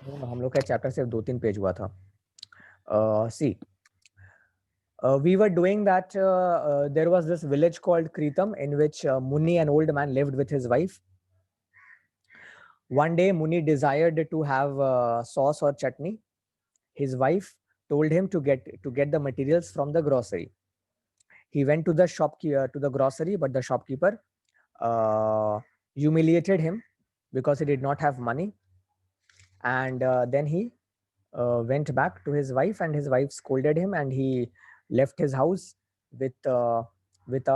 हम लोग का चैप्टर सिर्फ 2-3 पेज हुआ था. See, we were doing that. There was this village called Kritam in which Muni, an old man, lived with his wife. One day, Muni desired to have sauce or chutney. His wife told him to get the materials from the grocery. He went to the to the grocery, but the shopkeeper humiliated him because he did not have money. And then he went back to his wife, and his wife scolded him, and he left his house with with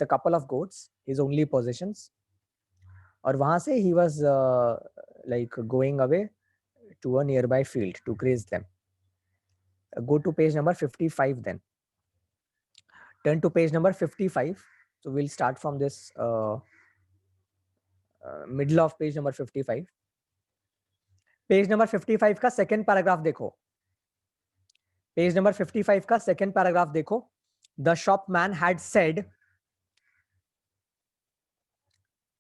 a couple of goats, his only possessions. और वहां से he was like going away to a nearby field to graze them. Go to page number 55 then. Turn to page number 55. So we'll start from this middle of page number 55. Page number 55 का second paragraph देखो. Page number 55 का second paragraph देखो. The shopman had said,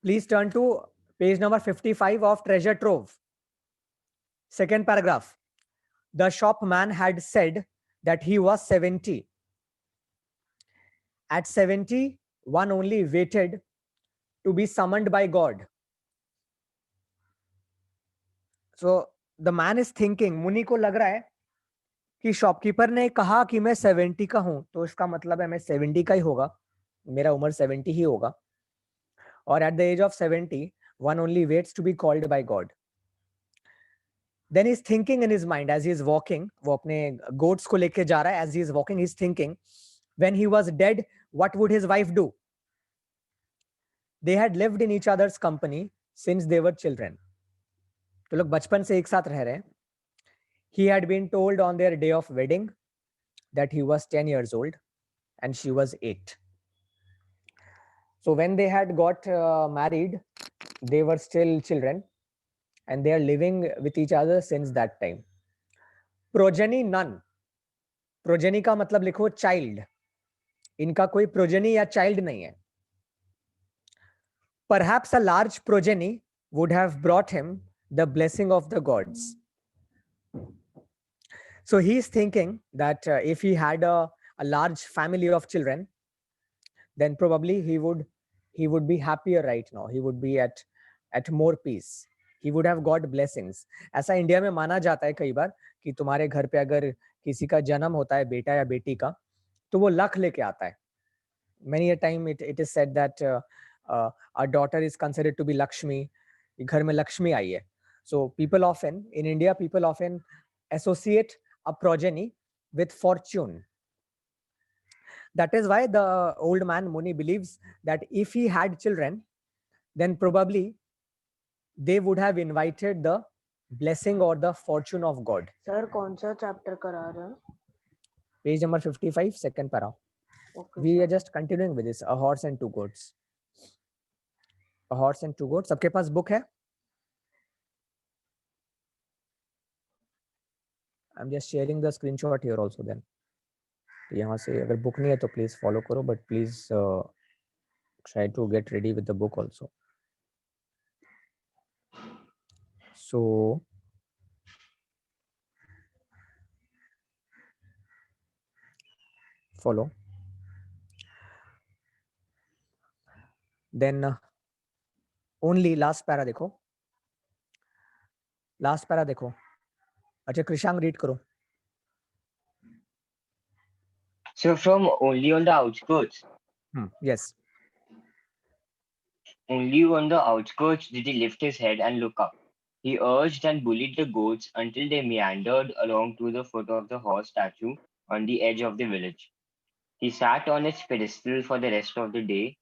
please turn to page number 55 of treasure trove. Second paragraph. The shopman had said that he was 70. At 70, one only waited to be summoned by God. So the man is thinking, मुनि को लग रहा है कि shopkeeper ने कहा कि मैं 70 का हूं, तो इसका मतलब है मैं 70 का ही होगा, मेरा उम्र 70 ही होगा. और at the age of 70, one only waits to be called by God. Then he's thinking in his mind as he is walking, वो अपने goats को लेके जा रहा है. As he is walking, he's thinking, when he was dead, what would his wife do? They had lived in each other's company since they were children. तो लोग बचपन से एक साथ रह रहे हैं. He had been told on their day of wedding that he was 10 years old and she was 8. So when they had got married, they were still children and they are living with each other since that time. Progeny none. Progeny का मतलब लिखो child. इनका कोई progeny या child नहीं है. Perhaps a large progeny would have brought him the blessing of the gods. So he's thinking that if he had a large family of children, then probably he would be happier right now. He would be at more peace. He would have got blessings. ऐसा India में माना जाता है कई बार कि तुम्हारे घर पे अगर किसी का जन्म होता है, बेटा या बेटी का, तो वो लक लेके आता है. Many a time it is said that our daughter is considered to be Lakshmi. घर में लक्ष्मी आई है. So people often in India, people often associate a progeny with fortune. That is why the old man Muni believes that if he had children, then probably they would have invited the blessing or the fortune of God. Sir, कौन सा chapter करा रहे हैं? Page number 55, second para. Okay, We sir. are just continuing with this. A horse and two goats. A horse and two goats. सबके पास book है? I'm just sharing the screenshot here also then. यहाँ से अगर book नहीं है तो please follow करो, but please try to get ready with the book also. So follow. Then only last para देखो. Last para देखो. अच्छा कृषांग read करो. So from only on the outskirts. Yes. Only on the outskirts did he lift his head and look up. He urged and bullied the goats until they meandered along to the foot of the horse statue on the edge of the village. He sat on its pedestal for the rest of the day.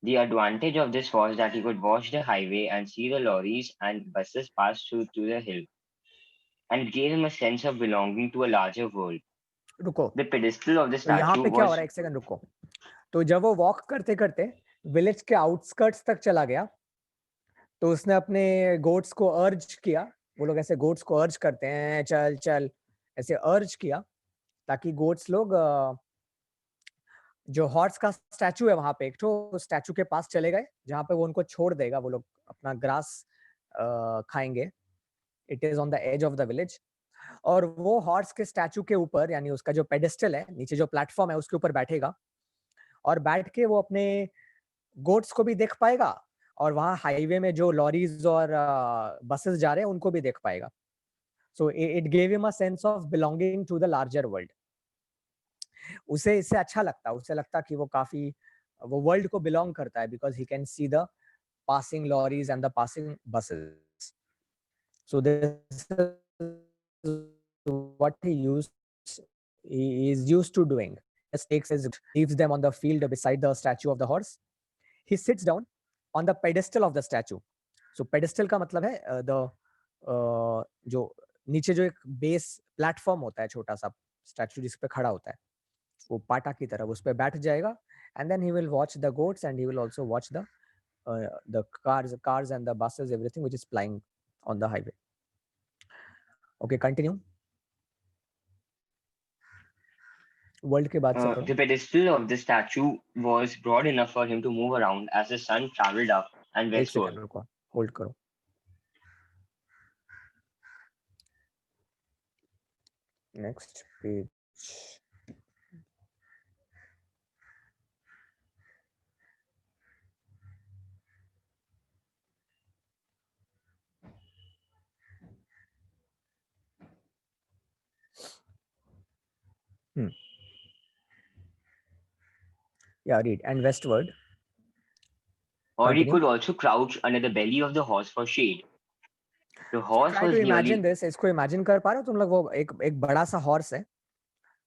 The advantage of this was that he could watch the highway and see the lorries and buses pass through to the hill. And it gave him a sense of belonging to a larger world. रुको. The pedestal of the तो यहाँ statue पे क्या हो was रहा है, एक second रुको. तो जब वो वॉक करते करते विलेज के आउटस्कर्ट्स तक चला गया, तो उसने अपने गोट्स को अर्ज किया. वो लोग ऐसे गोट्स को अर्ज करते हैं, चल चल ऐसे अर्ज किया, ताकि गोट्स लोग जो हॉर्स का स्टैचू है वहां पे एक तो स्टैचू के पास चले गए, जहां पे वो उनको छोड़ देगा, वो लोग अपना ग्रास खाएंगे. It is on the edge of the village, और वो हॉर्स के स्टैचू के ऊपर, यानी उसका जो पेडेस्टल है, नीचे जो प्लेटफॉर्म है उसके ऊपर बैठेगा, और बैठ के वो अपने गोट्स को भी देख पाएगा, और वहाँ हाईवे में जो लॉरीज और बसेस जा रहे हैं उनको भी देख पाएगा. So it gave him a sense of belonging to the larger world. उसे इससे अच्छा लगता, उसे लगता कि वो काफी वो वर्ल्ड को बिलोंग करता है, because he can see the passing lorries and the passing buses. So this is what he is used to doing. Just takes his, leaves them on the field beside the statue of the horse. He sits down on the pedestal of the statue. So pedestal का मतलब है the जो नीचे जो एक base platform होता है, छोटा सा स्टैचू जिस पे खड़ा होता है, वो पाटा की तरह उस पे बैठ जाएगा, and then he will watch the goats and he will also watch the cars and the buses, everything which is plying on the highway. Okay, continue. World के बाद से पढ़ो. The pedestal of the statue was broad enough for him to move around as the sun traveled up and एक westward. Second रुको, hold करो. Next page. Yeah, read. And westward. Or he Continue. could also crouch under the belly of the horse for shade. The horse Try was to imagine nearly this. इसको imagine कर पा रहे हो तुम लोग? वो एक बड़ा सा हॉर्स है,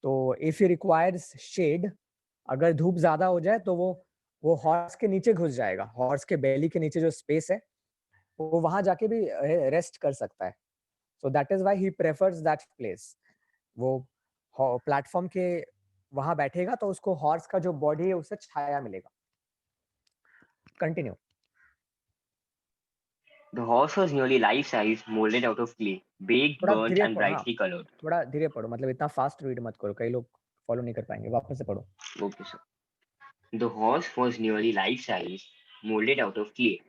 तो if he requires shade, अगर धूप ज्यादा हो जाए तो वो हॉर्स के नीचे घुस जाएगा. हॉर्स के बेली के नीचे जो स्पेस है वो वहां जाके भी रेस्ट कर सकता है. So that is why he prefers that place. वो प्लेटफॉर्म के वहां बैठेगा तो उसको हॉर्स का जो बॉडी है उससे छाया मिलेगा. Continue. The horse was nearly life-size, molded out of clay, baked, थोड़ा burnt, धीरे and पढ़ो. हाँ, brightly colored. थोड़ा धीरे पढ़ो, मतलब इतना फास्ट रीड मत करो, कई लोग फॉलो नहीं कर पाएंगे. वापस से पढ़ो. Okay, sir. The horse was nearly life-size, molded out of clay,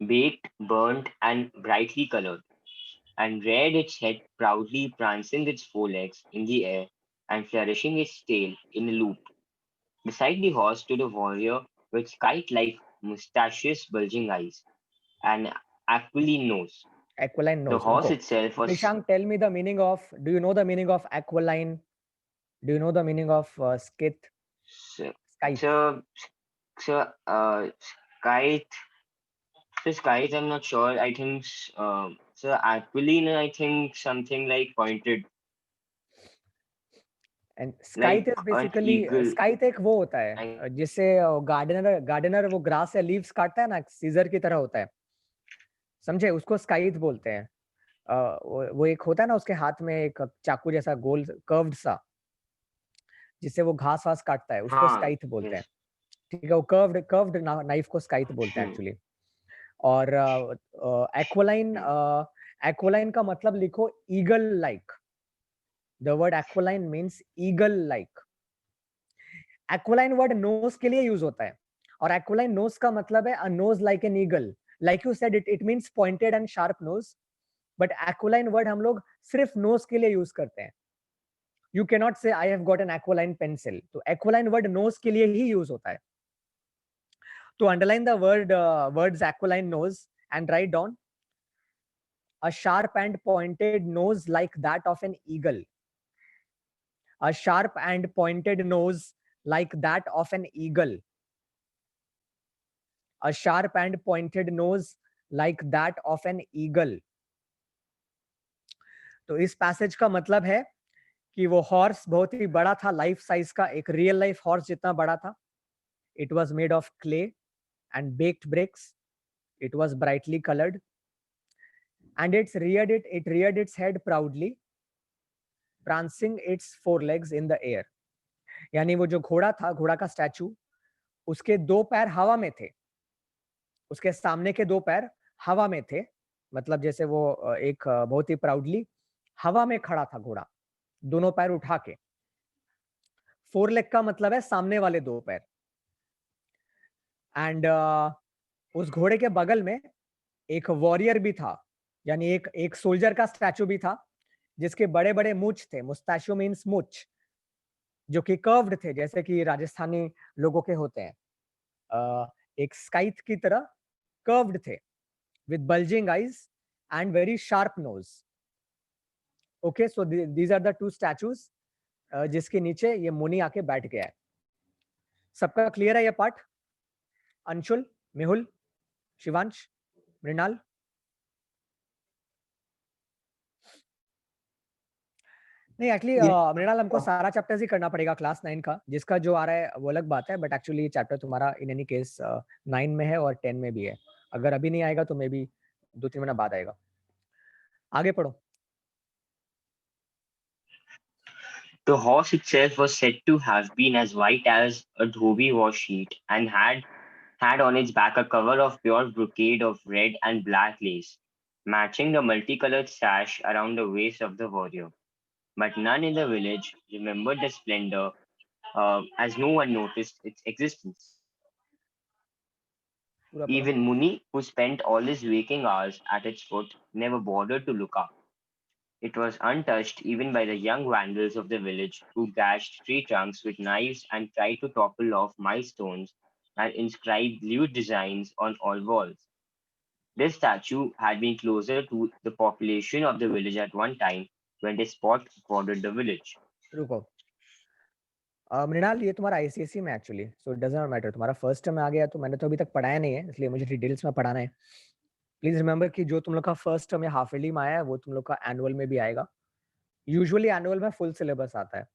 baked, burnt, and brightly colored, and reared its head proudly, prancing its forelegs in the air and flourishing its tail in a loop. Beside the horse stood a warrior with kite-like mustaches, bulging eyes, and aquiline nose. Aquiline The nose. horse रुको. itself was Nishank, tell me the meaning of, do you know the meaning of aquiline? Do you know the meaning of scythe? so, scythe. so, so kite. This kite, I'm not sure. I think so. Aquiline, I think something like pointed, and scythe like is an basically, eagle. Scythe एक वो होता है Like, जिससे gardener वो grass या leaves काटता है ना, सीजर की तरह होता है, समझे? उसको स्काइथ बोलते हैं. वो एक होता है ना, उसके हाथ में एक चाकू जैसा गोल कर्व्ड सा, जिससे वो घास वास काटता है, उसको हाँ, स्काइथ बोलते हैं. yes. ठीक है, वो कर्व्ड नाइफ को स्काइथ बोलते हैं Hmm. एक्चुअली. और एक्वालाइन का मतलब लिखो eagle like. The word aquiline means eagle like. Aquiline word nose के लिए यूज होता है, और एक्वालाइन नोज का मतलब है a nose like an eagle. Like you said, it means pointed and sharp nose. But aquiline word हम लोग सिर्फ नोज के लिए यूज करते हैं. You can not say I have got an aquiline pencil. तो एक्वालाइन वर्ड नोज के लिए ही यूज होता है. तो underline the words aquiline nose and write down a sharp and pointed nose like that of an eagle. A sharp and pointed nose like that of an eagle. A sharp and pointed nose like that of an eagle. तो इस passage का मतलब है कि वो horse बहुत ही बड़ा था, लाइफ साइज का, एक रियल लाइफ हॉर्स जितना बड़ा था. It was made of clay and baked bricks. It was brightly colored, and it reared its head proudly, prancing its forelegs in the air. यानी वो जो घोड़ा था, घोड़ा का स्टैचू, उसके दो पैर हवा में थे. उसके सामने के दो पैर हवा में थे, मतलब जैसे वो एक बहुत ही प्राउडली हवा में खड़ा था घोड़ा, दोनों पैर उठा के. फोरलेग का मतलब है सामने वाले दो पैर. एंड उस घोड़े के बगल में एक वॉरियर भी था, यानी एक सोल्जर का स्टैचू भी था जिसके बड़े बड़े मूछ थे, मुस्ताशो मीन्स मूछ, जो कि कर्व्ड थे जैसे कि राजस्थानी लोगों के होते हैं। एक स्काइथ की तरह कर्व्ड थे with bulging eyes and very sharp nose. Okay, so these are the two statues जिसके नीचे ये मुनि आके बैठ गया है। सबका क्लियर है ये पार्ट? अंशुल, मेहुल, शिवांश, मृणाल? नहीं एक्चुअली मृणाल हमको सारा चैप्टर्स ही करना पड़ेगा क्लास 9 का, जिसका जो आ रहा है वो अलग बात है, बट एक्चुअली ये चैप्टर तुम्हारा इन एनी केस 9 में है और 10 में भी है। अगर अभी नहीं आएगा तो मे बी 2-3 महीना बाद आएगा। आगे पढ़ो। The horse itself was said to have been as white as a dhobi wash sheet and had on its back a cover of pure brocade of red and black lace, matching the multicolored sash around the waist of the warrior. But none in the village remembered the splendor, as no one noticed its existence. पूरा पढ़ो। Even Muni, who spent all his waking hours at its foot, never bothered to look up. It was untouched even by the young vandals of the village who gashed tree trunks with knives and tried to topple off milestones and inscribe lewd designs on all walls. This statue had been closer to the population of the village at one time when the spot bordered the village. रुको। मृणाल ये तुम्हारा ICSE में actually, so it doesn't matter. तुम्हारा first term में आ गया तो मैंने तो अभी तक पढ़ाया नहीं है, इसलिए मुझे डिटेल्स में पढ़ाना है। प्लीज रिमेंबर कि जो तुम लोग का फर्स्ट टर्म या हाफ ईयरली में आया है वो तुम लोग का एनुअल में भी आएगा। यूजुअली एनुअल में फुल सिलेबस आता है,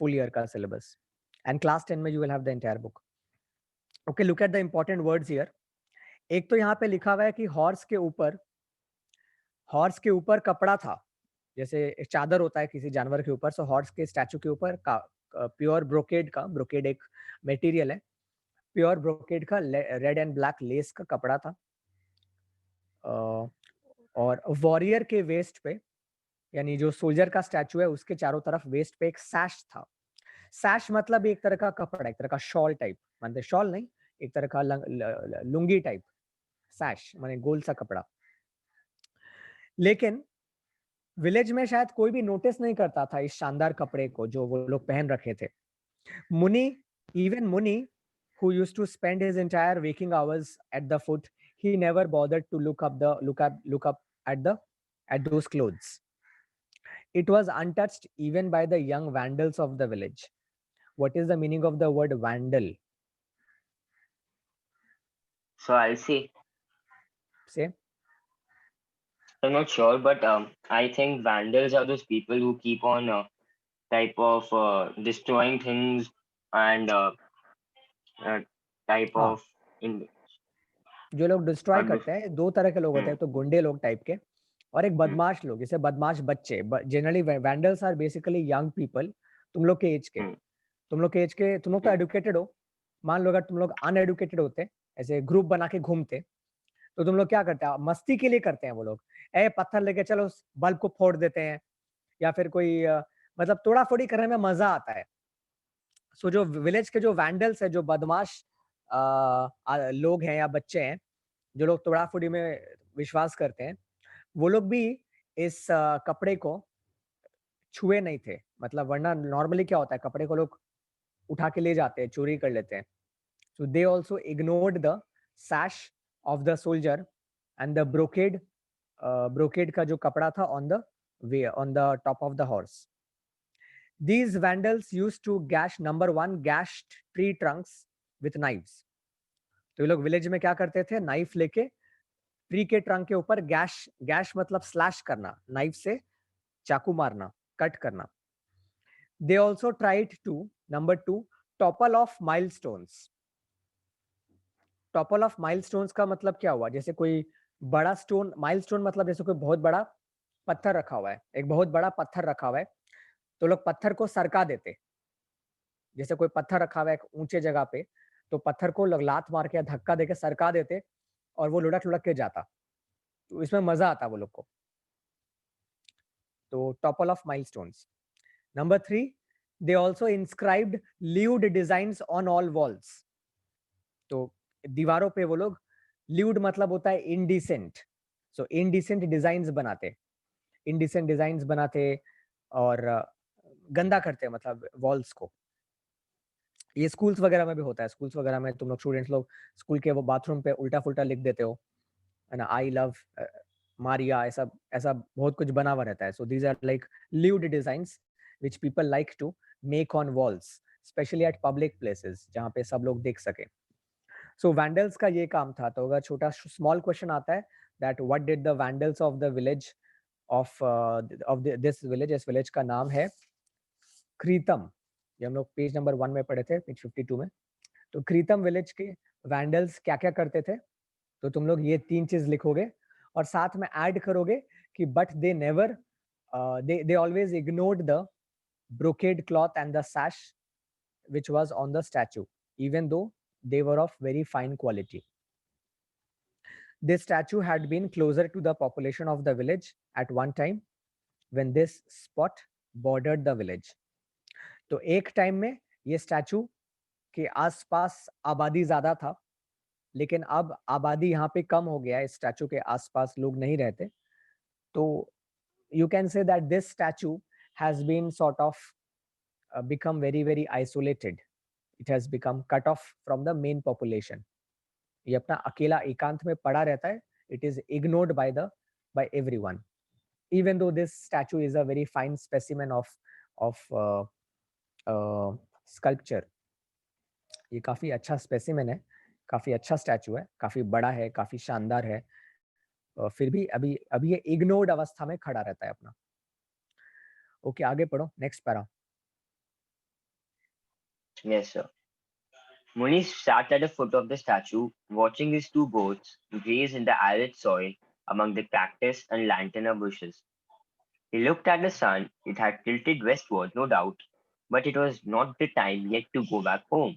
फुल ईयर का सिलेबस, एंड क्लास 10 में you will have the entire book. Okay, look at the important words here. एक तो यहाँ पे लिखा हुआ है कि हॉर्स के ऊपर कपड़ा था, जैसे एक चादर होता है किसी जानवर के ऊपर, सो हॉर्स के स्टैचू के ऊपर प्योर ब्रोकेड एक मटेरियल है, प्योर ब्रोकेड का रेड एंड ब्लैक लेस का कपड़ा था। और वॉरियर के वेस्ट पे, यानी जो सोल्जर का स्टैचू है उसके चारों तरफ वेस्ट पे एक सैश था। सैश मतलब एक तरह का कपड़ा, एक तरह का शॉल टाइप, मानते शॉल नहीं, एक तरह का लुंगी टाइप, सैश माने गोल सा कपड़ा। लेकिन विलेज में शायद कोई भी नोटिस नहीं करता था इस शानदार कपड़े को जो वो लोग पहन रखे थे। Even Muni, who used to spend his entire waking hours at the foot, he never bothered to look up at those clothes. It was untouched even by the young vandals of the village. What is the meaning of the word vandal? So I'll say, Say. I'm not sure, but I think vandals are those people who keep on type of destroying things and type हाँ. of in जो लोग destroy और करते हैं, दो तरह के लोग होते हैं, तो गुंडे लोग टाइप के और एक बदमाश लोग, जैसे बदमाश बच्चे। Generally vandals are basically young people, तुम लोग के एज के। तुम लोग तो एडुकेटेड हो। मान लो अगर तुम लोग अनएडुकेटेड होते, ऐसे ग्रुप बना के घूमते, तो तुम लोग क्या करते हैं? मस्ती के लिए करते हैं वो लोग। पत्थर लेके चलो बल्ब को फोड़ देते हैं, या फिर कोई मतलब तोड़ा फोड़ी करने में मजा आता है। सो जो विलेज के जो वैंडल्स है, जो बदमाश लोग हैं या बच्चे हैं, जो लोग तोड़ा फोड़ी में विश्वास करते हैं, वो लोग भी इस कपड़े को छुए नहीं थे। मतलब वरना नॉर्मली क्या होता है, कपड़े को लोग उठा के ले जाते हैं, चोरी कर लेते हैं। So they also ignored the sash of the soldier and the brocade का जो कपड़ा था on the top of the horse. These vandals used to gashed tree trunks with knives. तो ये लोग विलेज में क्या करते थे? नाइफ लेके ट्री के ट्रंक के ऊपर गैश मतलब स्लैश करना, नाइफ से चाकू मारना, कट करना। They also tried to, number 2, topple off milestones. Topple of milestones का मतलब क्या हुआ? जैसे कोई बड़ा स्टोन, माइलस्टोन मतलब जैसे कोई बहुत बड़ा पत्थर रखा हुआ है, एक बहुत बड़ा पत्थर रखा हुआ है, तो लोग पत्थर को सरका देते। जैसे कोई पत्थर रखा हुआ है एक ऊंचे जगह पे, तो पत्थर को लोग लात मार के या धक्का देके सरका देते और वो लुढ़क लुढ़क के जाता, तो इसमें मजा आता वो लोग को। तो topple of milestones. Number 3, they also inscribed lewd designs on all walls. तो दीवारों पे वो लोग, ल्यूड मतलब होता है इनडिसेंट, सो इनडिसेंट डिजाइन्स बनाते और गंदा करते, मतलब वॉल्स को। ये स्कूल्स वगैरह में भी होता है। स्कूल्स वगैरह में तुम लोग स्टूडेंट्स लोग स्कूल के वो बाथरूम पे उल्टा फुल्टा लिख देते हो, है ना, आई लव मारिया, ऐसा ऐसा बहुत कुछ बना हुआ रहता है। So these are like lewd designs which people like to make on walls, specially at public places, जहाँ पे सब लोग देख सके। सो वैंडल्स का ये काम था। तो अगर छोटा स्मॉल क्वेश्चन आता है that what did the vandals of the village of this village, इस विलेज का नाम है क्रीतम। ये हम लोग पेज नंबर 1 में पढ़े थे, पेज 52 में। तो क्रीतम विलेज के वैंडल्स क्या क्या करते थे, तो तुम लोग ये 3 चीज लिखोगे और साथ में ऐड करोगे कि but they never they always ignored the brocade cloth and the sash which was on the statue, even though they were of very fine quality. This statue had been closer to the population of the village at one time when this spot bordered the village. तो एक time में ये statue के आसपास आबादी ज्यादा था, लेकिन अब आबादी यहाँ पे कम हो गया है, इस स्टैचू के आसपास लोग नहीं रहते। तो you can say that this statue has been sort of become very isolated. It has become cut off from the main population. ये अपना अकेला एकांत में पड़ा रहता है. It is ignored by everyone. Even though this statue is a very fine specimen of sculpture. ये काफी अच्छा स्पेसिमेन है, काफी अच्छा स्टैचू है, काफी बड़ा है, काफी शानदार है, फिर भी अभी ये इग्नोर्ड अवस्था में खड़ा रहता है अपना। ओके, आगे पढ़ो, next para. Yes, sir. Muni sat at the foot of the statue, watching his 2 goats graze in the arid soil among the cactus and lantana bushes. He looked at the sun. It had tilted westward, no doubt, but it was not the time yet to go back home.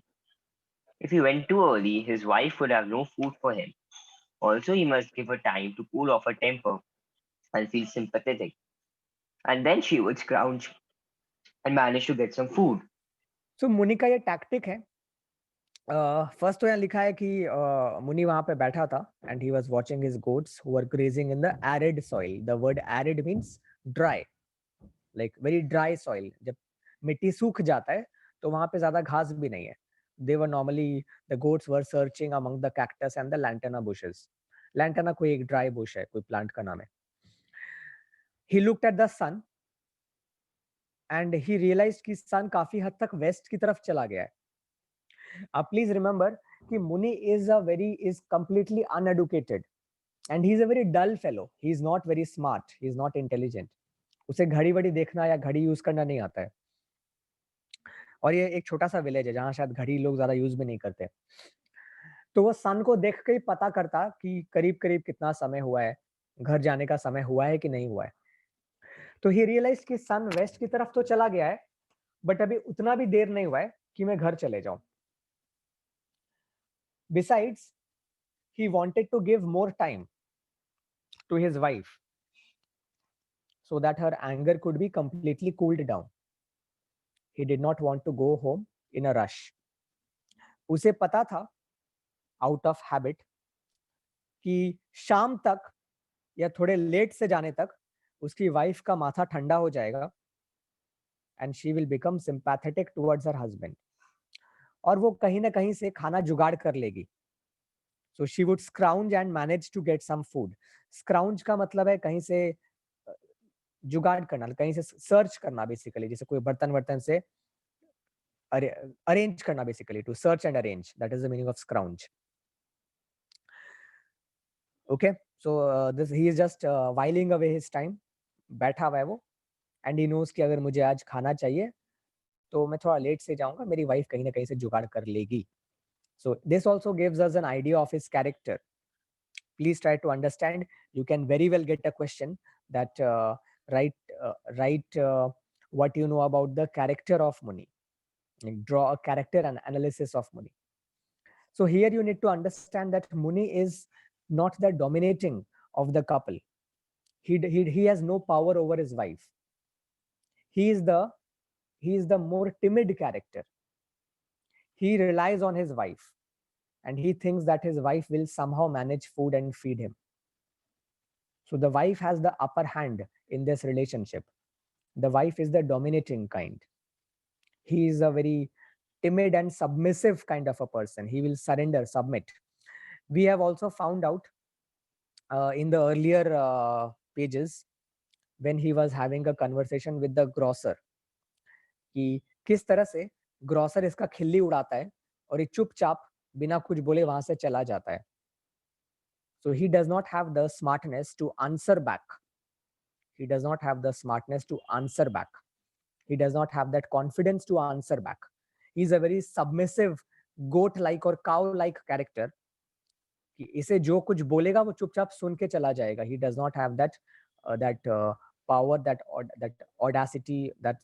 If he went too early, his wife would have no food for him. Also, he must give her time to cool off her temper and feel sympathetic. And then she would scrounge and manage to get some food. सो मुनि का ये tactic है। First तो यहाँ लिखा है कि मुनि वहां पे बैठा था and he was watching his goats who were grazing in the arid soil. The word arid means dry, like very dry soil. जब मिट्टी सूख जाता है तो वहां पे ज्यादा घास भी नहीं है। They were normally the goats were searching among the cactus and the lantana bushes. Lantana कोई एक ड्राई बुश है, कोई प्लांट का नाम है। He looked at the sun and he realized कि सन काफी हद तक वेस्ट की तरफ चला गया है। प्लीज रिमेंबर कि मुनि is completely uneducated and he is a very dull fellow. He is not very smart, he is not intelligent. उसे घड़ी वड़ी देखना या घड़ी यूज करना नहीं आता है। और ये एक छोटा सा विलेज है जहाँ शायद घड़ी लोग ज्यादा यूज भी नहीं करते। तो वो सन को देख के ही पता करता कि करीब करीब कितना समय हुआ है, घर जाने का समय हुआ है कि नहीं हुआ है। तो ही रियलाइज कि सन वेस्ट की तरफ तो चला गया है, बट अभी उतना भी देर नहीं हुआ है कि मैं घर चले जाऊं। Besides, he wanted to give more time to his wife so that her anger could be completely cooled down. He did not want to go home in a rush. उसे पता था out of habit कि शाम तक या थोड़े late से जाने तक उसकी वाइफ का माथा ठंडा हो जाएगा and she will become sympathetic towards her husband. और वो कहीं ना कहीं से खाना जुगाड़ कर लेगी। So she would scrounge and manage to get some food. Scrounge का मतलब है कहीं से जुगाड़ करना, कहीं से सर्च करना बेसिकली, जैसे कोई बर्तन वर्तन से अरेंज करना basically, to search and arrange, that is the meaning of scrounge. Okay, so this he is just whiling away his time. बैठा हुआ है वो एंड ही नोज कि अगर मुझे आज खाना चाहिए तो मैं थोड़ा लेट से जाऊंगा, मेरी वाइफ कहीं ना कहीं से जुगाड़ कर लेगी। So this also gives us an idea of his character. Please try to understand. You can very well get a question that write what you know about the character of Muni. Like, draw a character and analysis of Muni. So here you need to understand that Muni is not the dominating of the couple. He has no power over his wife. He is the more timid character. He relies on his wife and he thinks that his wife will somehow manage food and feed him. So the wife has the upper hand in this relationship. The wife is the dominating kind. He is a very timid and submissive kind of a person. He will surrender, submit. We have also found out in the earlier pages when he was having a conversation with the grocer कि किस तरह से grocer इसका खिल्ली उड़ाता है और ये चुपचाप बिना कुछ बोले वहां से चला जाता है. So he does not have the smartness to answer back. He does not have the smartness to answer back. He does not have that confidence to answer back. He's a very submissive goat-like or cow-like character. कि इसे जो कुछ बोलेगा वो चुपचाप सुन के चला जाएगा. He does not have that power, that audacity, that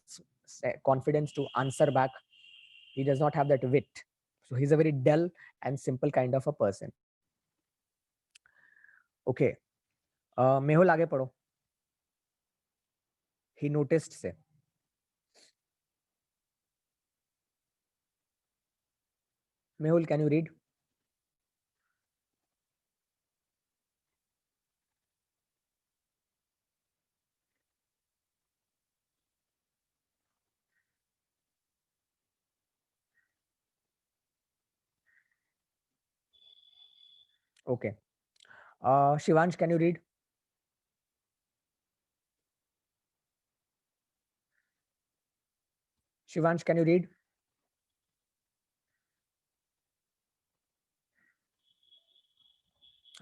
confidence to answer back. He does not have that wit. So he's a very dull and simple kind of a person. Okay. Mehul आगे पढ़ो. He noticed से. Mehul, can you read? Okay. Shivansh, can you read? Shivansh, can you read?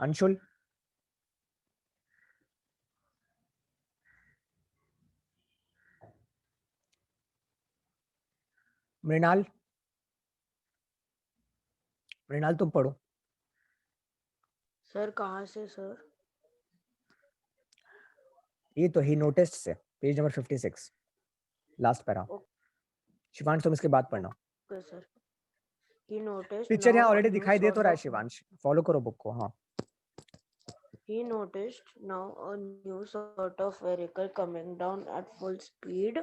Anshul? Mrinal? Mrinal तुम पढ़ो. Sir कहाँ से sir? ये तो ही noticed से page number 56 last para. Shivansh तुम इसके बाद पढ़ना. Okay sir. He noticed picture now यहाँ a ऑलरेडी new दिखाई दे तो sort रहा है. of शिवांश फॉलो करो बुक को. हाँ. He noticed now a new sort of vehicle coming down at full speed.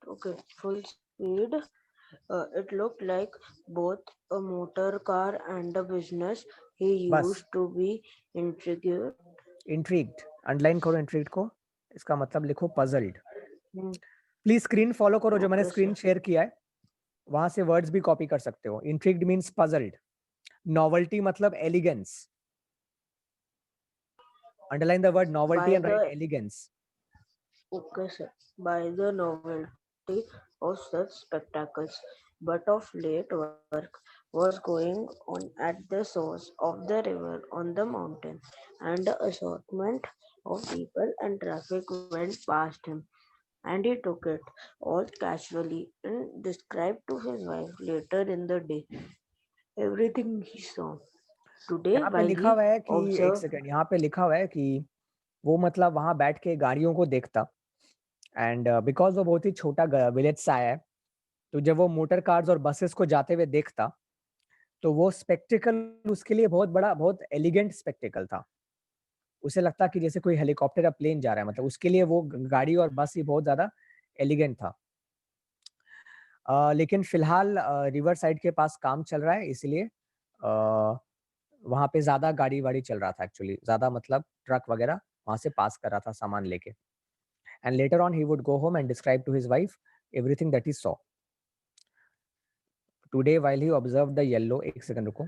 Okay, full speed. It looked like both a motor car and a business. He बस. used to be intrigued. Intrigued. Underline करो intrigued को. इसका मतलब लिखो puzzled. Hmm. Please screen follow करो. जो मैंने Okay, screen sir. Share किया है वहां से वर्ड्स भी कॉपी कर सकते हो. Intrigued means puzzled. नॉवेल्टी मतलब elegance. Underline the word novelty By and write the elegance. okay, sir. By the novelty of such spectacles, but of late work was going on at the source of the river on the mountain, and the assortment of people and traffic went past him, and he took it all casually and described to his wife later in the day everything he saw. Today, यहाँ पे while लिखा he हुआ है कि एक observed second. यहाँ पे लिखा हुआ है कि वो मतलब वहां बैठ के गाड़ियों को देखता. एंड बिकॉज वो बहुत ही छोटा विलेज से आया है तो जब वो मोटर कार्स और बसेस को जाते हुए देखता तो वो स्पेक्टिकल उसके लिए बहुत बड़ा, बहुत एलिगेंट स्पेक्टिकल था. उसे लगता कि जैसे कोई हेलीकॉप्टर या प्लेन जा रहा है. मतलब उसके लिए वो गाड़ी और बस ही बहुत ज्यादा एलिगेंट था. लेकिन फिलहाल रिवर साइड के पास काम चल रहा है इसलिए वहां पे ज्यादा गाड़ी वाड़ी चल रहा था. एक्चुअली ज्यादा मतलब ट्रक वगैरह वहां से पास कर रहा था सामान लेके. And later on, he would go home and describe to his wife everything that he saw. Today, while he observed the yellow, एक second रुको.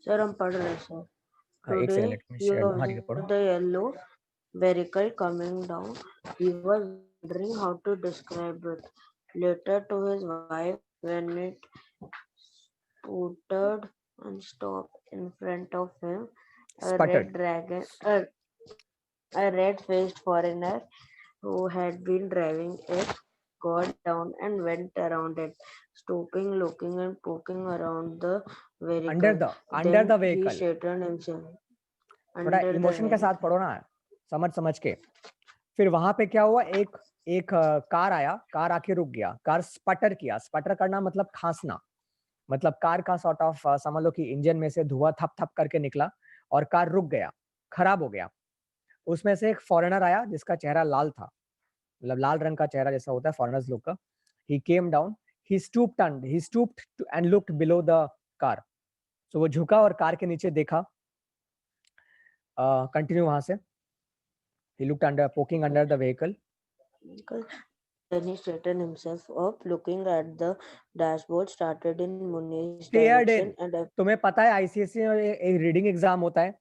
Sir, हम पढ़ रहे हैं sir. एक second, Today let me he share. हाँ ठीक है observed पढ़ो. the yellow vehicle coming down. He was wondering how to describe it. Later to his wife when it sputtered and stopped in front of him. A Sputtered. red-faced foreigner who had been driving it got down and went around it, stooping, looking and poking around the Under vehicle. the Then he vehicle. straightened himself थोड़ा under the emotion के साथ vehicle. पढ़ो ना, समझ के. फिर वहां पे क्या हुआ, एक कार आया, कार आके रुक गया. कार स्पटर किया. स्पटर करना मतलब खांसना. मतलब कार का सॉर्ट ऑफ समझ लो कि इंजन में से धुआं थप थप करके निकला और कार रुक गया, खराब हो गया. उसमें से एक फॉरेनर आया जिसका चेहरा लाल था, मतलब लाल रंग का चेहरा जैसा होता है फॉरेनर्स लोग का. He came down, he stooped and looked below the car. So वो झुका और कार के नीचे देखा. Continue वहां से. He looked under, poking under the vehicle. Then he straightened himself up, looking at the dashboard, started in Muni's Stared direction in. and तुम्हें पता है आईसीएसई में एक रीडिंग एग्जाम होता है.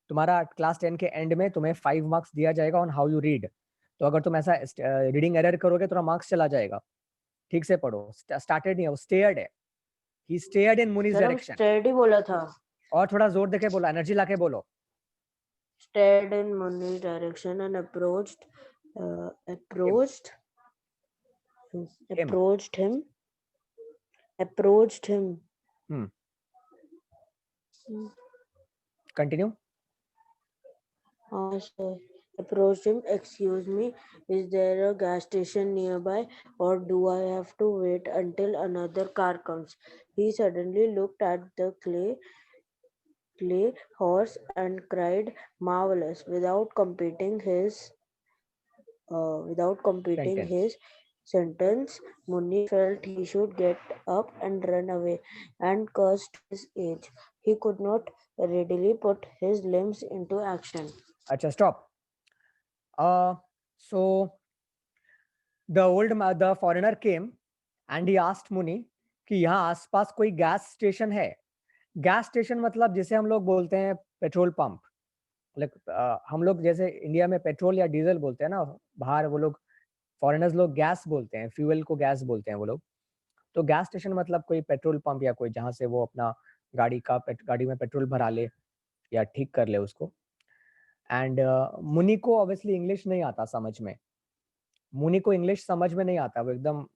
तुम्हारा क्लास 10 के एंड में तुम्हें 5 मार्क्स दिया जाएगा ऑन हाउ यू रीड. तो अगर तुम ऐसा रीडिंग एरर करोगे तो मार्क्स चला जाएगा. ठीक से पढ़ो. स्टार्टेड नहीं है, वो स्टेयर्ड है. ही स्टेयर्ड इन मुनीज सर हम डायरेक्शन. स्टेड ही बोला था. और थोड़ा जोर देके बोलो, एनर्जी लाके बोलो. Stared in Muni's direction and approached him. Continue. Sir. Approached him. Excuse me, is there a gas station nearby, or do I have to wait until another car comes? He suddenly looked at the clay horse and cried, "Marvelous!" Without completing Sentence. his sentence, Muni felt he should get up and run away, and cursed his age. He could not readily put his limbs into action. Acha, stop. So the foreigner came and he asked Muni कि यहाँ आसपास कोई gas station है. Gas station मतलब जिसे हम लोग बोलते हैं पेट्रोल पंप. हम लोग जैसे इंडिया में पेट्रोल या डीजल बोलते हैं ना, बाहर वो लोग फॉरेनर्स लोग गैस बोलते हैं, फ्यूल को गैस बोलते हैं वो लोग. तो गैस स्टेशन मतलब कोई पेट्रोल पंप या कोई जहाँ से वो अपना गाड़ी में पेट्रोल भरा ले या ठीक कर ले उसको. एंड मुनि को ऑब्वियसली इंग्लिश नहीं आता समझ में. मुनि को इंग्लिश समझ में नहीं आता, वो एकदम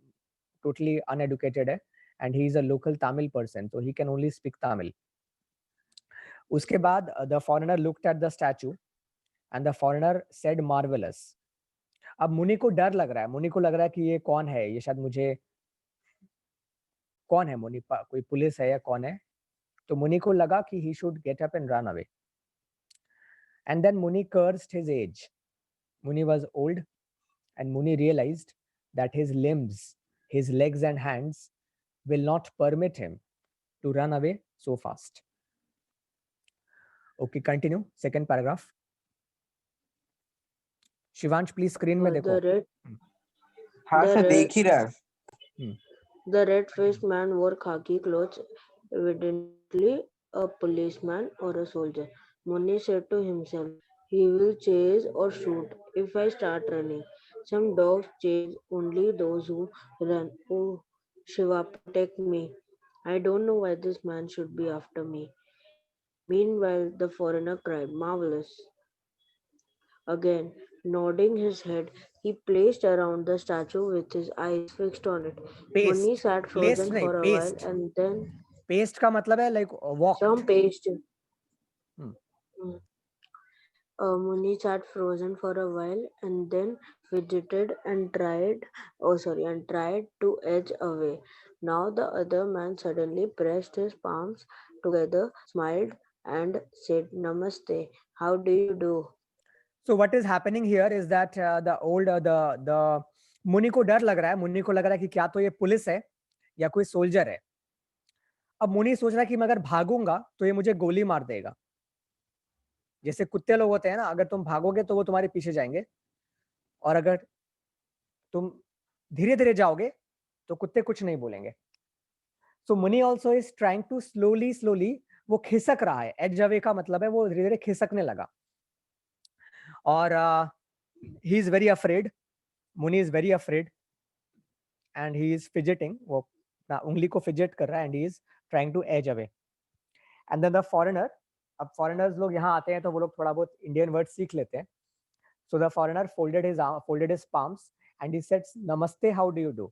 टोटली अनएडुकेटेड है. And he is a local Tamil person, तो he can only speak Tamil. उसके बाद the foreigner looked at the statue and the foreigner said marvellous. अब मुनि को डर लग रहा है. मुनि को लग रहा है कि ये कौन है, ये शायद मुझे, कौन है मुनि, कोई पुलिस है या कौन है. तो मुनि को लगा कि he should get up and run away. And then Muni cursed his age. Muni was old and Muni realized that his limbs, his legs and hands will not permit him to run away so fast. Okay, continue. Second paragraph. Shivansh please screen में देखो. हाँ sir देख ही रहा. The red-faced man wore khaki clothes, evidently a policeman or a soldier. Muni said to himself, "He will chase or shoot if I start running. Some dogs chase only those who run. Oh, Shiva, protect me. I don't know why this man should be after me." Meanwhile, the foreigner cried, "Marvelous!" Again, nodding his head, he placed around the statue with his eyes fixed on it. Muni sat frozen for a while and then... Paste का मतलब है like walked. Some paced. Muni sat frozen for a while and then fidgeted and tried to edge away. Now the other man suddenly pressed his palms together, smiled, and said, "Namaste. How do you do?" So what is happening here is that the मुनि को डर लग रहा है. मुनि को लग रहा है कि क्या तो ये पुलिस है या कोई सोल्जर है. अब मुनि सोच रहा है कि मैं अगर भागूंगा तो ये मुझे गोली मार देगा. जैसे कुत्ते लोग होते हैं ना, अगर तुम भागोगे तो वो तुम्हारे पीछे जाएंगे, और अगर तुम धीरे धीरे जाओगे तो कुत्ते कुछ नहीं बोलेंगे. So Muni also is trying to slowly, वो खिसक रहा है. एज अवे का मतलब है वो धीरे धीरे खिसकने लगा. और he is very afraid. Muni is very afraid and he is fidgeting. वो अपना उंगली को fidget कर रहा है and he is trying to edge away. And then the foreigner, अब foreigners लोग यहाँ आते हैं तो वो लोग थोड़ा बहुत Indian words सीख लेते हैं. So the foreigner folded his palms and he said, "Namaste, how do you do?"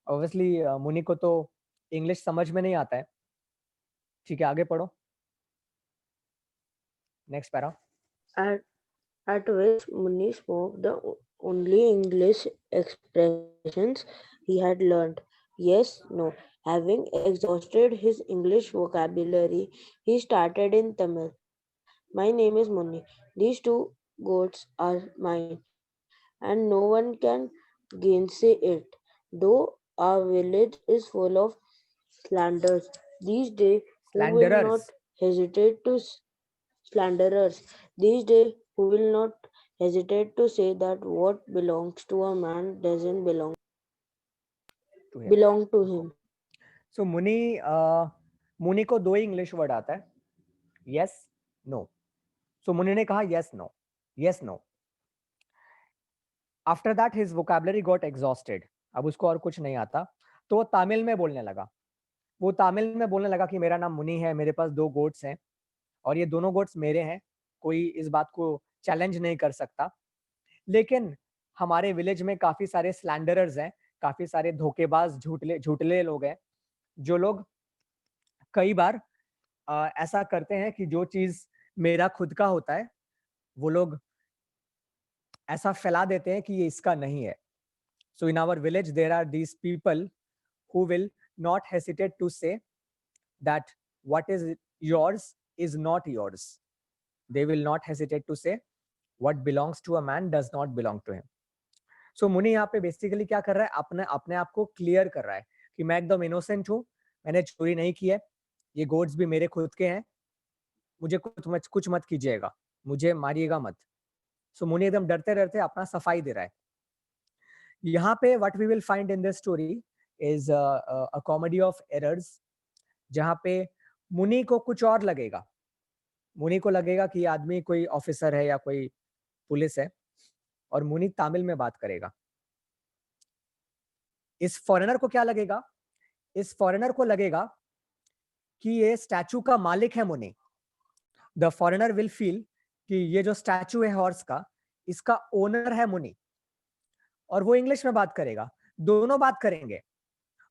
Obviously मुनि को तो English समझ में नहीं आता है. ठीक है, आगे पढ़ो. Next para. At which Muni spoke the only English expressions he had learned. Yes, no. Having exhausted his English vocabulary, he started in Tamil. "My name is Muni. These 2 goats are mine, and no one can gainsay it. Though our village is full of slanders these days, who will not Slanderers. hesitate to slanderers. These days, who will not hesitate to say that what belongs to a man doesn't To him. belong to him. So मुनि को दो ही English word आता है, yes, no. So मुनि ने कहा yes, no, yes, no. After that his vocabulary got exhausted. अब उसको और कुछ नहीं आता, तो वो तमिल में बोलने लगा. वो तमिल में बोलने लगा कि मेरा नाम मुनि है, मेरे पास 2 गोट्स हैं और ये दोनों गोट्स मेरे हैं, कोई इस बात को चैलेंज नहीं कर सकता. लेकिन हमारे विलेज में काफी सारे स्लैंडरर्स हैं, काफी सारे धोखेबाज झूठले लोग हैं, जो लोग कई बार ऐसा करते हैं कि जो चीज मेरा खुद का होता है वो लोग ऐसा फैला देते हैं कि ये इसका नहीं है. So in our village there are these people who will not hesitate to say that what is yours is not yours. They will not hesitate to say what belongs to a man does not belong to him. So मुनि यहाँ पे basically क्या कर रहा है, अपने आप को क्लियर कर रहा है कि मैं एकदम इनोसेंट हूँ, मैंने चोरी नहीं की है, ये गोड्स भी मेरे खुद के हैं, मुझे कुछ मत कीजिएगा, मुझे मारिएगा मत. सो मुनि एकदम डरते डरते अपना सफाई दे रहा है. यहाँ पे what we will find in this story is a comedy of errors, जहाँ पे मुनि को कुछ और लगेगा. मुनि को लगेगा कि ये आदमी कोई ऑफिसर है या कोई पुलिस है और मुनि तमिल में बात करेगा. इस फॉरेनर को क्या लगेगा, इस फॉरेनर को लगेगा कि ये स्टैचू का मालिक है मुनि. द फॉरेनर विल फील कि ये जो स्टैचू है हॉर्स का, इसका ओनर है मुनि, और वो इंग्लिश में बात करेगा. दोनों बात करेंगे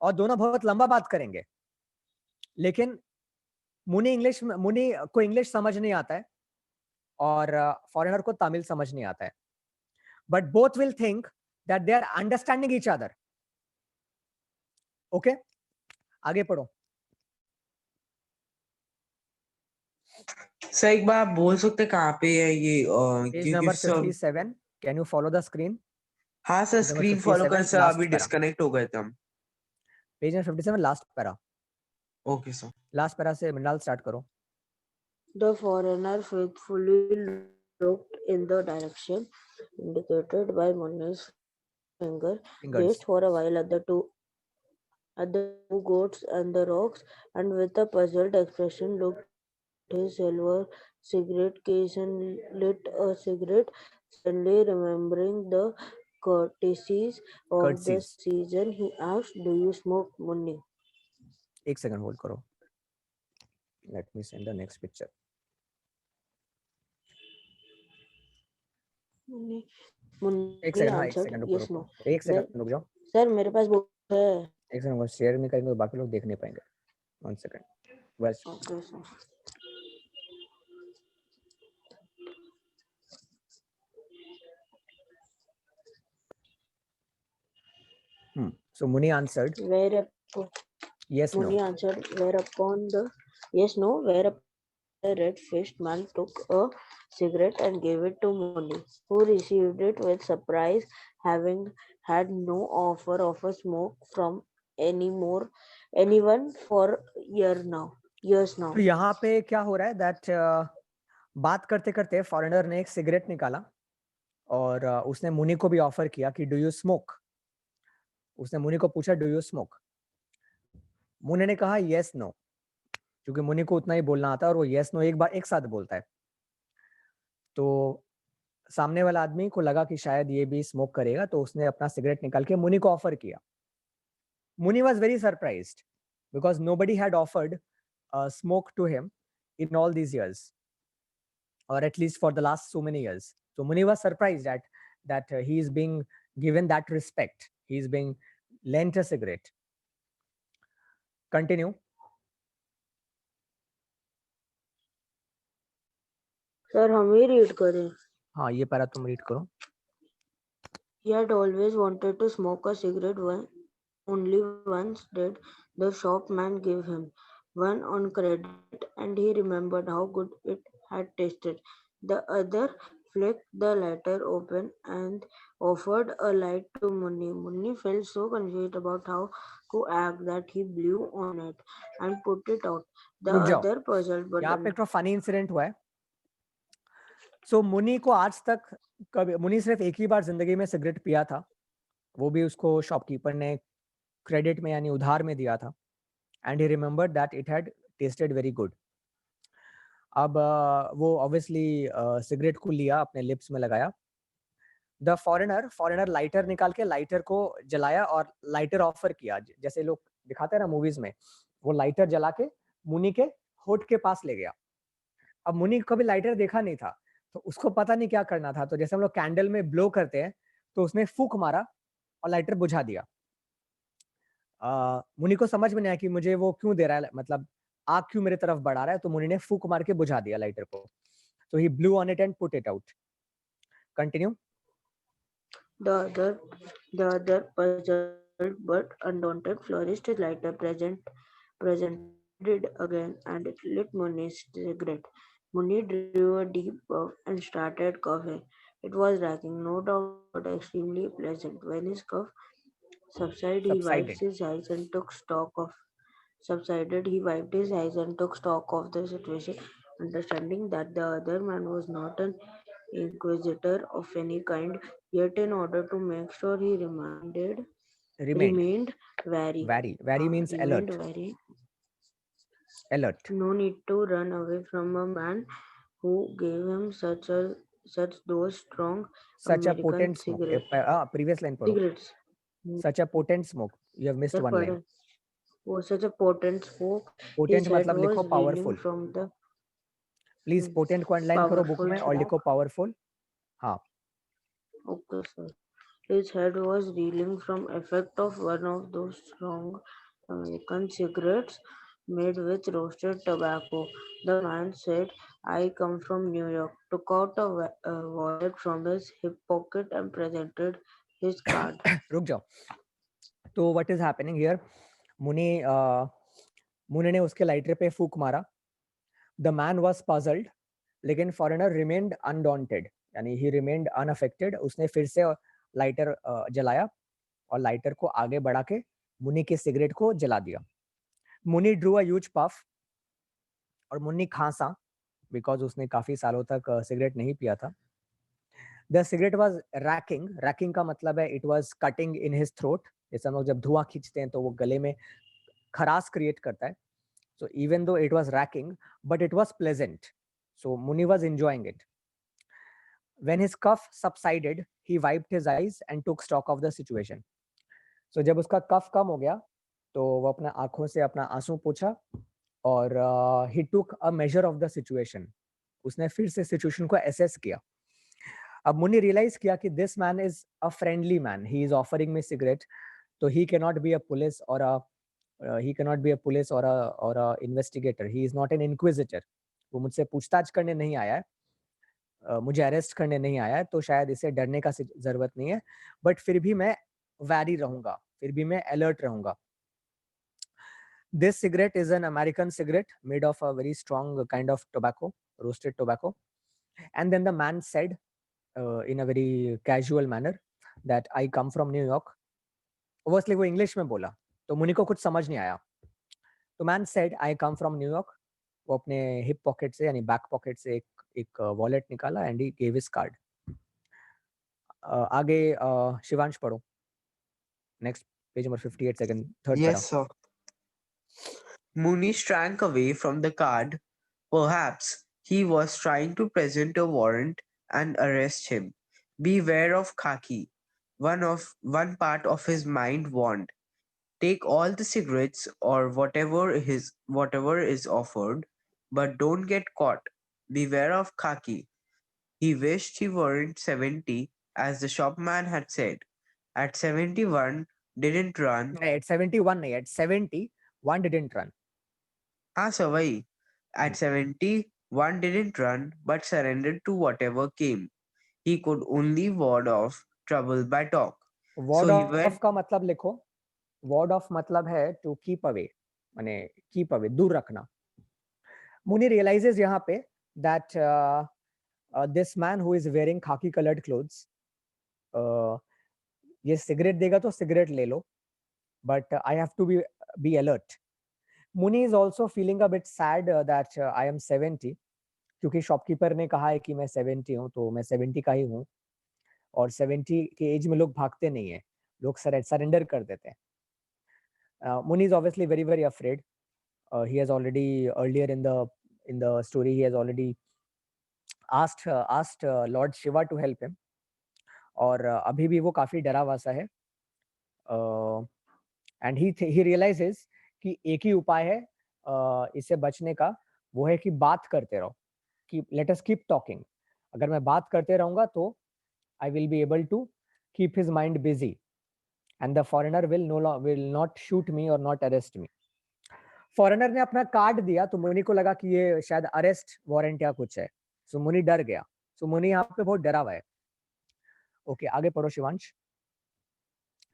और दोनों बहुत लंबा बात करेंगे, लेकिन मुनि को इंग्लिश समझ नहीं आता है और फॉरेनर को तमिल समझ नहीं आता है. But both will think that they are understanding each other. Okay, आगे पढ़ो. सर एक बार आप बोल सकते कहाँ पे है ये पेज क्योंकि नंबर सब 57. Can you follow the screen? हाँ sir Page number screen follow 57, कर सर, last अभी para. डिस्कनेक्ट हो गए थे हम. Page number 57 last para. Okay sir. Last para से मृणाल स्टार्ट करो. The foreigner faithfully looked in the direction indicated by Muni's finger, Fingers. gazed for a while at the two goats and the rocks, and with a puzzled expression looked at his silver cigarette case and lit a cigarette, suddenly remembering the courtesies of the Curtsies. season. He asked, "Do you smoke, Muni?" एक second hold करो. Let me send the next picture. Muni एक second, हाँ एक answered, second "Yes, रुको, no." एक second रुक जाओ. Sir मेरे पास बुक है. एक सेकंड शेयर नहीं करेंगे तो बाकी लोग देख नहीं पाएंगे. 1 सेकंड बस. Okay sir. So Muni answered yes, no. Muni answered, whereupon the red-faced man took a cigarette and gave it to Muni, who received it with surprise, having had no offer of a smoke from anyone for years now. तो यहाँ पे क्या हो रहा है that बात करते करते फॉरेनर ने एक सिगरेट निकाला और उसने मुनि को भी ऑफर किया कि डू यू स्मोक. उसने मुनि को पूछा डू यू स्मोक. मुनि ने कहा यस नो, क्योंकि मुनि को उतना ही बोलना आता है और वो यस नो एक बार एक साथ बोलता है. तो सामने वाला आदमी को लगा कि शायद ये भी स्मोक करेगा, तो उसने अपना सिगरेट निकाल के मुनि को ऑफर किया. मुनि was very surprised because nobody had offered smoke to him in all these years, or at least for the last so many years. So Muni was surprised that he is being given that respect. He is being lent a cigarette. Continue. Sir हम ही read करें. हाँ ये para तुम read करो. He had always wanted to smoke a cigarette. Only once did the shopman give him one on credit, and he remembered how good it had tasted. The other flicked the letter open and offered a light to Muni. Muni felt so confused about how act that he blew on it and put it out. The रुक जाओ, other puzzled but यहाँ पे एक funny incident हुआ है. सो मुनि को आज तक कभी, मुनि सिर्फ एक ही बार जिंदगी में सिगरेट पिया था, वो भी उसको शॉपकीपर ने क्रेडिट में यानी उधार में दिया था. And he remembered that it had tested very good. अब वो ऑब्वियसली सिगरेट को लिया, अपने लिप्स में लगाया. द फॉरेनर लाइटर निकाल के लाइटर को जलाया और लाइटर ऑफर किया, जैसे लोग दिखाते हैं ना मूवीज में. वो लाइटर जला के मुनि के होठ के पास ले गया. अब मुनि को कभी लाइटर देखा नहीं था, तो उसको पता नहीं क्या करना था. तो जैसे हम लोग कैंडल में ब्लो करते हैं, तो उसने फूंक मारा और लाइटर बुझा दिया. मुनि को समझ में नहीं आया कि मुझे वो क्यों दे रहा है, मतलब आग क्यों मेरे तरफ बढ़ा रहा है. तो मुनि ने फूंक मार के बुझा दिया लाइटर को. So he blew on it and put it out. Continue. the other puzzled but undaunted flourished his lighter, presented it again, and it lit Muni's cigarette. Muni drew a deep puff and started coughing. It was racking, no doubt, but extremely pleasant. When his cough subsided, he wiped Subsided. his eyes and took stock of the situation, understanding that the other man was not an inquisitor of any kind, yet in order to make sure he Remained. remained wary. Wary means Remained alert. wary. Alert. No need to run away from a man who gave him such those strong Such a American potent smoke. Previous line पढ़ो. cigarettes. Such a potent smoke. You have missed Sir, one line. pardon. Was such a potent smoke. Potent His head मतलब लिखो was reeling powerful. from the Please potent को underline करो book powerful में और लिखो smoke. powerful. हाँ. Okay, sir. His head was reeling from effect of one of those strong American cigarettes made with roasted tobacco. The man said, "I come from New York," took out a wallet from his hip pocket and presented his card. रुक जाओ. तो what is happening here? मुनि ने उसके lighter पे फूंक मारा. The man was puzzled, लेकिन फॉरेनर रिमेन्ड अनडॉन्टेड, यानी ही रिमेन्ड अनअफेक्टेड. उसने फिर से लाइटर जलाया और लाइटर को आगे बढ़ा के मुनि के सिगरेट को जला दिया. मुनि ड्रू अ ह्यूज पफ और मुनि खांसा, बिकॉज उसने काफी सालों तक सिगरेट नहीं पिया था. The cigarette was ranking. Ranking का मतलब है it was cutting in his throat. जैसे हम लोग जब धुआं खींचते हैं तो वो गले में खराश क्रिएट करता है. So even though it was racking, but it was pleasant. So Muni was enjoying it. When his cough subsided, he wiped his eyes and took stock of the situation. So जब उसका कफ कम हो गया, तो वो अपना आंखों से अपना आंसू पोंछा और he took a measure of the situation. उसने फिर से सिचुएशन को असेस किया. अब मुनि रियलाइज किया कि this man is a friendly man. He is offering me cigarette, तो he can not be a police और he cannot be a police or a investigator. He is not an inquisitor. वो मुझसे पूछताछ करने नहीं आया है, मुझे अरेस्ट करने नहीं आया है, तो शायद इसे डरने का जरूरत नहीं है. बट फिर भी मैं वैरी रहूंगा, फिर भी मैं अलर्ट रहूंगा. This cigarette is an American cigarette made of a very strong kind of tobacco, roasted tobacco. And then the man said in a very casual manner that I come from New York. Obviously वो English में बोला, तो मुनि को कुछ समझ नहीं आया. तो man said I come from New York. वो अपने हिप पॉकेट से यानी बैक पॉकेट से एक वॉलेट निकाला and he gave his card. आगे शिवांश पढ़ो. Next page number 58 second third para. Yes, sir. Muni shrank away from the card. Perhaps he was trying to present a warrant and arrest him. Beware of Khaki. One part of his mind warned. Take all the cigarettes or whatever is offered, but don't get caught. Beware of Khaki. He wished he weren't 70, as the shopman had said. At 71, didn't run. At 71 नहीं, at 70 one didn't run. हाँ sir, वही. At 70, one didn't run, but surrendered to whatever came. He could only ward off trouble by talk. Ward So he off went. का मतलब लिखो. Ward off मतलब है to keep away, माने keep away, दूर रखना. मुनि realizes यहाँ पे that this man who is wearing khaki colored clothes, ये सिगरेट देगा तो सिगरेट ले लो, but I have to be alert. Muni is also feeling a bit sad that I am 70, क्योंकि शॉपकीपर ने कहा है कि मैं 70 हूँ, तो मैं 70 का ही हूँ, और 70 के एज में लोग भागते नहीं है, लोग सरेंडर कर देते हैं. Muni is obviously very afraid. He has already earlier in the story he has already asked Lord Shiva to help him, और अभी भी वो काफी डरा हुआ सा है. एंड ही रियलाइजेस कि एक ही उपाय है इससे बचने का, वो है कि बात करते रहो, कि लेट अस कीप टॉकिंग. अगर मैं बात करते रहूंगा तो I will be able to keep his mind busy, and the foreigner will not shoot me or not arrest me. Foreigner ने अपना कार्ड दिया तो मुनि को लगा कि ये शायद अरेस्ट वारंट या कुछ है, सो मुनि डर गया. सो मुनि यहाँ पे बहुत डरा हुआ है. ओके, आगे पढ़ो Shivansh.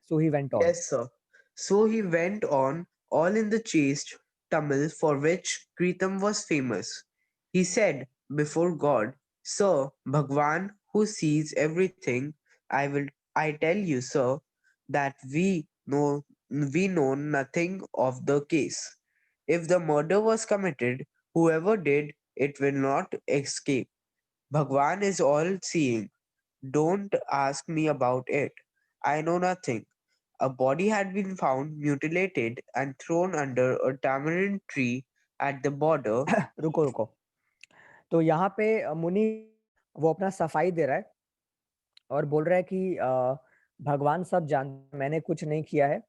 So he went on. Yes, sir. So he went on, all in the chaste Tamil for which Kritam was famous. He said before God, Sir, Bhagwan who sees everything, I tell you, sir, that we know nothing of the case. If the murder was committed, whoever did it will not escape. Bhagwan is all seeing. Don't ask me about it. I know nothing. A body had been found mutilated and thrown under a tamarind tree at the border. रुको रुको. तो यहाँ पे मुनि वो अपना सफाई दे रहा है और बोल रहा है कि भगवान सब जानते, मैंने कुछ नहीं किया है.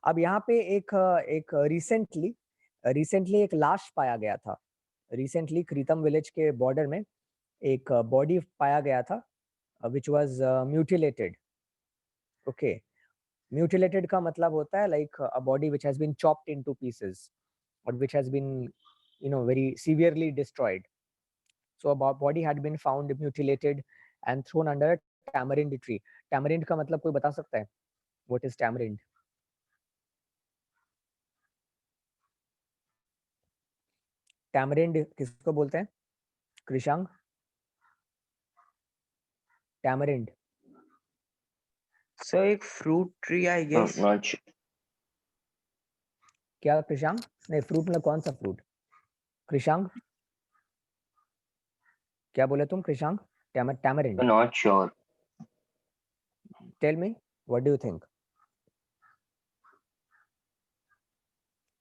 अब यहाँ पे एक रिसेंटली एक लाश पाया गया था. रिसेंटली क्रीतम विलेज के बॉर्डर में एक बॉडी पाया गया था which was mutilated. Okay, mutilated का मतलब होता है like a body which has been chopped into pieces और which has been very severely destroyed. So a body had been found mutilated and thrown under a tamarind tree. Tamarind का मतलब कोई बता सकता है? What is tamarind? Tamarind किसको बोलते हैं? Krishang? Tamarind. So, a fruit tree, I guess. Not sure. क्या कृषांग? नहीं, फ्रूट में कौन सा फ्रूट? कृषांग? क्या बोले तुम Krishang? Tamarind. Not sure. Tell me, what do you think?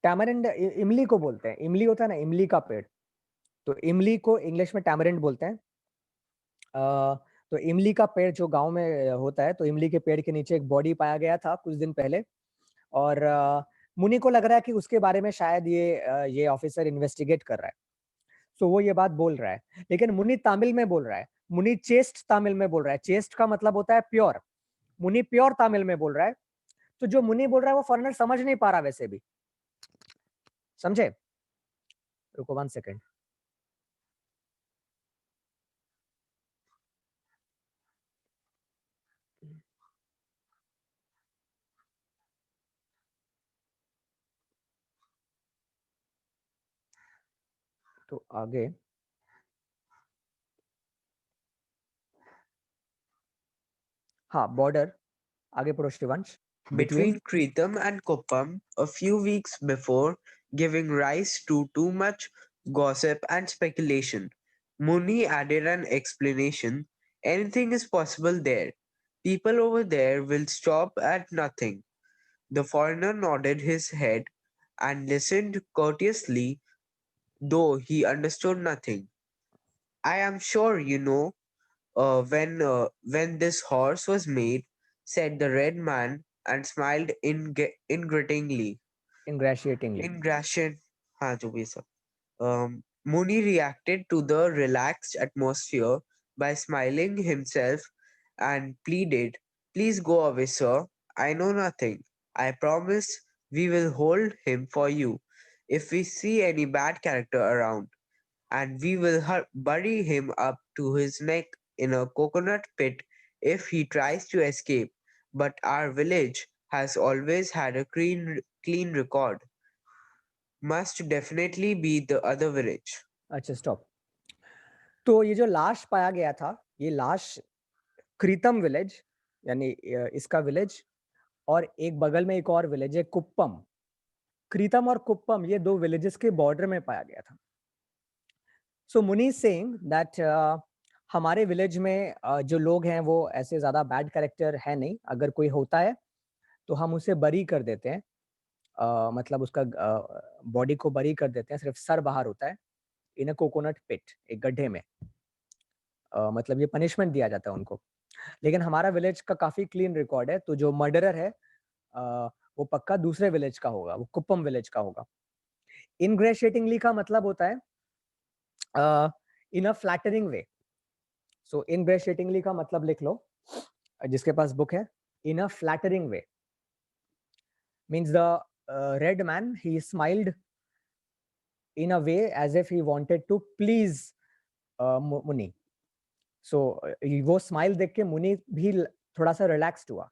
Tamarind इमली को बोलते हैं. इमली होता है ना, इमली का पेड़, तो इमली को इंग्लिश में टैमरिंड बोलते हैं. तो इमली का पेड़ जो गांव में होता है, तो इमली के पेड़ के नीचे एक बॉडी पाया गया था कुछ दिन पहले, और मुनि को लग रहा है कि उसके बारे में शायद ये ऑफिसर इन्वेस्टिगेट कर रहा है. सो वो ये बात बोल रहा है, लेकिन मुनि तमिल में बोल रहा है. मुनि चेस्ट तमिल में बोल रहा है. चेस्ट का मतलब होता है प्योर. मुनि प्योर तमिल में बोल रहा है. तो जो मुनि बोल रहा है वो फॉरेनर समझ नहीं पा रहा. वैसे भी समझे? रुको 1 सेकेंड. तो आगे हाँ, बॉर्डर आगे पढ़ो Shivansh. Between Kritam and Koppam a few weeks before, giving rise to too much gossip and speculation. Muni added an explanation. Anything is possible there. People over there will stop at nothing. The foreigner nodded his head and listened courteously, though he understood nothing. I am sure you know when this horse was made, said the red man and smiled ingratiatingly. ingratiatingly. Ingratient, हाँ जो भी सब. Muni reacted to the relaxed atmosphere by smiling himself and pleaded, "Please go away, sir. I know nothing. I promise we will hold him for you if we see any bad character around, and we will bury him up to his neck in a coconut pit if he tries to escape. But our village has always had a clean record. Must definitely be the other village." अच्छा, stop. तो ये जो लाश पाया गया था, ये लाश क्रीतम विलेज यानी इसका विलेज और एक बगल में एक और विलेज है कुप्पम। क्रीतम और कुप्पम ये 2 विलेजेस के बॉर्डर में पाया गया था। सो मुनि इज सेइंग दैट हमारे विलेज में जो लोग हैं वो ऐसे ज्यादा बैड कैरेक्टर है नहीं, अगर कोई होता है तो हम उसे बरी कर देते हैं, मतलब उसका बॉडी को बरी कर देते हैं, सिर्फ सर बाहर होता है इन अ कोकोनट पिट, एक गड्ढे में। मतलब ये पनिशमेंट दिया जाता है उनको। लेकिन हमारा विलेज का काफी क्लीन रिकॉर्ड है, तो जो मर्डरर है वो पक्का दूसरे विलेज का होगा, वो कुप्पम विलेज का होगा। इनग्रेशिएटिंगली का मतलब होता है इन अ फ्लैटरिंग वे। सो इनग्रेशिएटिंगली का मतलब लिख लो, जिसके पास बुक है। In a flattering way means the red man he smiled in a way as if he wanted to please मुनि। सो वो स्माइल देख के मुनि भी थोड़ा सा रिलैक्स्ड हुआ।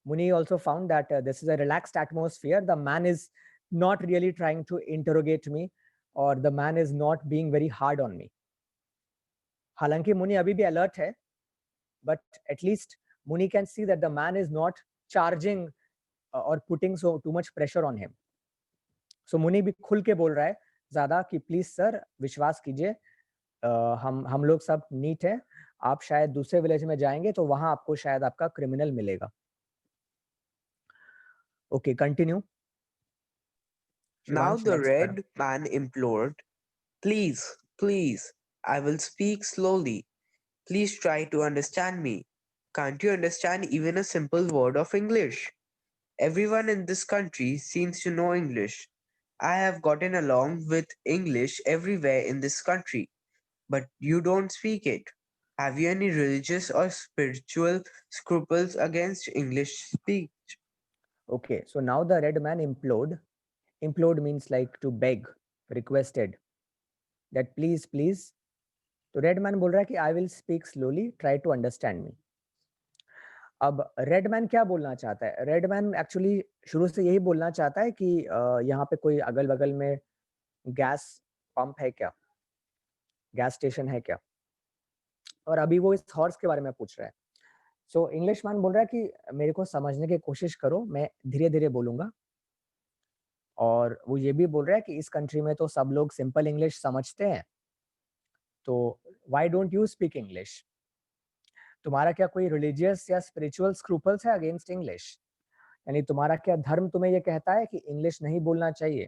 मुनि also found that this is a relaxed atmosphere, the man is not really trying to interrogate me or the man is not being very hard on me। हालांकि मुनि अभी भी अलर्ट है, but at least मुनि can see that the man is not charging or putting so too much pressure on him। so मुनि भी खुल के बोल रहा है ज्यादा कि प्लीज सर विश्वास कीजिए, हम लोग सब नीट है, आप शायद दूसरे विलेज में जाएंगे तो वहां आपको शायद आपका क्रिमिनल मिलेगा। Okay continue. Now the red man implored, "Please, please, I will speak slowly. Please try to understand me. Can't you understand even a simple word of English? Everyone in this country seems to know English. I have gotten along with English everywhere in this country, but you don't speak it. Have you any religious or spiritual scruples against English speech?" Okay, so now the red man implored. Implode means like to beg, requested that please, please। तो red man बोल रहा है कि I will speak slowly, try to understand me. अब red man क्या बोलना चाहता है? रेड मैन एक्चुअली शुरू से यही बोलना चाहता है कि यहाँ पे कोई अगल बगल में गैस पंप है क्या, गैस स्टेशन है क्या, और अभी वो इस हॉर्स के बारे में पूछ रहा है। सो इंग्लिश मैन बोल रहा है कि मेरे को समझने की कोशिश करो, मैं धीरे धीरे बोलूंगा। और वो ये भी बोल रहा है कि इस कंट्री में तो सब लोग सिंपल इंग्लिश समझते हैं, तो why don't you speak English? तुम्हारा क्या कोई रिलीजियस या स्पिरिचुअल स्क्रूपल्स है अगेंस्ट इंग्लिश? यानी तुम्हारा क्या धर्म तुम्हें ये कहता है कि इंग्लिश नहीं बोलना चाहिए?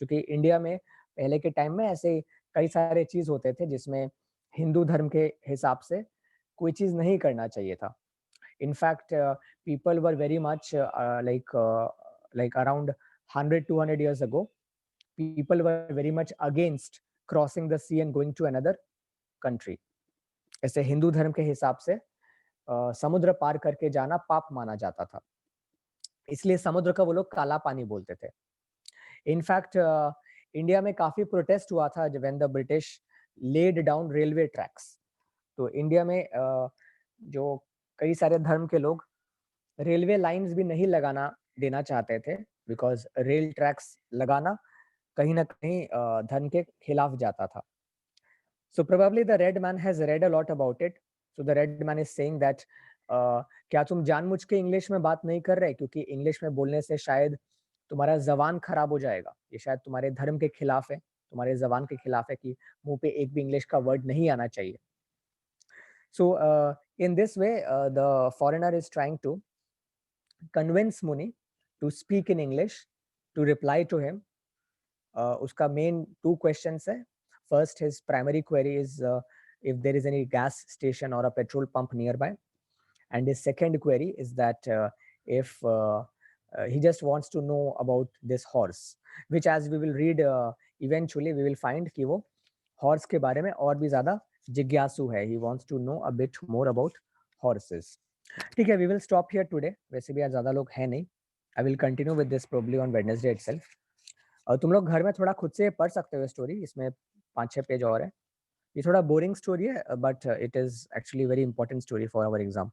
क्योंकि इंडिया में पहले के टाइम में ऐसे कई सारे चीज होते थे जिसमें हिंदू धर्म के हिसाब से कोई चीज नहीं करना चाहिए था। In fact people were very much like around 100-200 years ago, people were very much against crossing the sea and going to another country। ऐसे हिंदू धर्म के हिसाब से समुद्र पार करके जाना पाप माना जाता था, इसलिए समुद्र का वो लोग काला पानी बोलते थे। इनफैक्ट इंडिया में काफी प्रोटेस्ट हुआ था when the British laid down railway tracks. तो इंडिया में जो कई सारे धर्म के लोग रेलवे लाइंस भी नहीं लगाना देना चाहते थे, बिकॉज रेल ट्रैक्स लगाना कहीं ना कहीं धर्म के खिलाफ जाता था। So probably the red man has read a lot about it. So the red man is saying that क्या तुम जानबूझ के इंग्लिश में बात नहीं कर रहे, क्योंकि इंग्लिश में बोलने से शायद तुम्हारा जबान खराब हो जाएगा, ये शायद तुम्हारे धर्म के खिलाफ है, तुम्हारे जबान के खिलाफ है कि मुंह पे एक भी इंग्लिश का वर्ड नहीं आना चाहिए। So in this way the foreigner is trying to convince Muni to speak in English, to reply to him। उसका main 2 questions है। First, his primary query is if there is any gas station or a petrol pump nearby, and his second query is that if he just wants to know about this horse, which as we will read eventually we will find कि वो horse के बारे में और भी ज़्यादा जिज्ञासु है। He wants to know a bit more about horses। ठीक है, we will stop here today। वैसे भी आज ज़्यादा लोग हैं नहीं। I will continue with this probably on Wednesday itself। और तुम लोग घर में थोड़ा खुद से पढ़ सकते हो स्टोरी, इसमें 5-6 पेज और है। ये थोड़ा बोरिंग स्टोरी है, but it is actually very important story for our exam.